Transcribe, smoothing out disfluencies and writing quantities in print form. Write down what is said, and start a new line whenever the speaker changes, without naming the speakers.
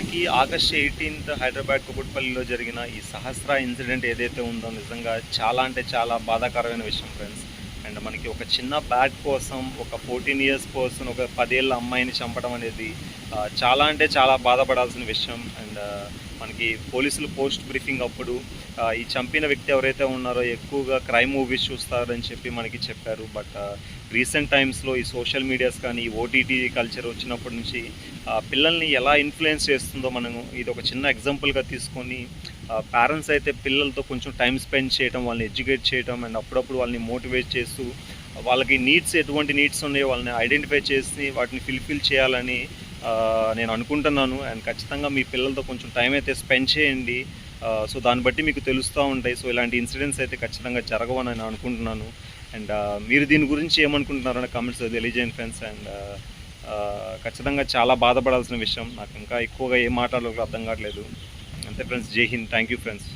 మనకి ఆగస్ట్ 18 హైదరాబాద్ కుకట్పల్లిలో జరిగిన ఈ సహస్ర ఇన్సిడెంట్ ఏదైతే ఉందో నిజంగా చాలా అంటే చాలా బాధాకరమైన విషయం ఫ్రెండ్స్. అండ్ మనకి ఒక చిన్న బ్యాట్ కోసం ఒక 14 ఇయర్స్ పర్సన్ ఒక 10 ఏళ్ళ అమ్మాయిని చంపడం అనేది చాలా అంటే చాలా బాధపడాల్సిన విషయం. అండ్ మనకి పోలీసులు పోస్ట్ బ్రీఫింగ్ అప్పుడు ఈ చంపిన వ్యక్తి ఎవరైతే ఉన్నారో ఎక్కువగా క్రైమ్ మూవీస్ చూస్తారని చెప్పి మనకి చెప్పారు. బట్ రీసెంట్ టైమ్స్లో ఈ సోషల్ మీడియాస్ కానీ ఈ ఓటీటీ కల్చర్ వచ్చినప్పటి నుంచి పిల్లల్ని ఎలా ఇన్ఫ్లుయెన్స్ చేస్తుందో మనము ఇది ఒక చిన్న ఎగ్జాంపుల్గా తీసుకొని పేరెంట్స్ అయితే పిల్లలతో కొంచెం టైం స్పెండ్ చేయడం, వాళ్ళని ఎడ్యుకేట్ చేయడం అండ్ అప్పుడప్పుడు వాళ్ళని మోటివేట్ చేస్తూ వాళ్ళకి నీడ్స్ ఎటువంటి నీడ్స్ ఉన్నాయో వాళ్ళని ఐడెంటిఫై చేసి వాటిని ఫిల్ఫిల్ చేయాలని నేను అనుకుంటున్నాను. అండ్ ఖచ్చితంగా మీ పిల్లలతో కొంచెం టైం అయితే స్పెండ్ చేయండి. సో దాన్ని బట్టి మీకు తెలుస్తూ ఉంటాయి. సో ఇలాంటి ఇన్సిడెంట్స్ అయితే ఖచ్చితంగా జరగవని నేను అనుకుంటున్నాను. అండ్ మీరు దీని గురించి ఏమనుకుంటున్నారో కామెంట్స్ తెలియజేయండి ఫ్రెండ్స్. అండ్ ఖచ్చితంగా చాలా బాధపడాల్సిన విషయం. నాకు ఇంకా ఎక్కువగా ఏం మాట్లాడాలో అర్థం కావట్లేదు. అంతే ఫ్రెండ్స్, జై హింద్. Thank you friends.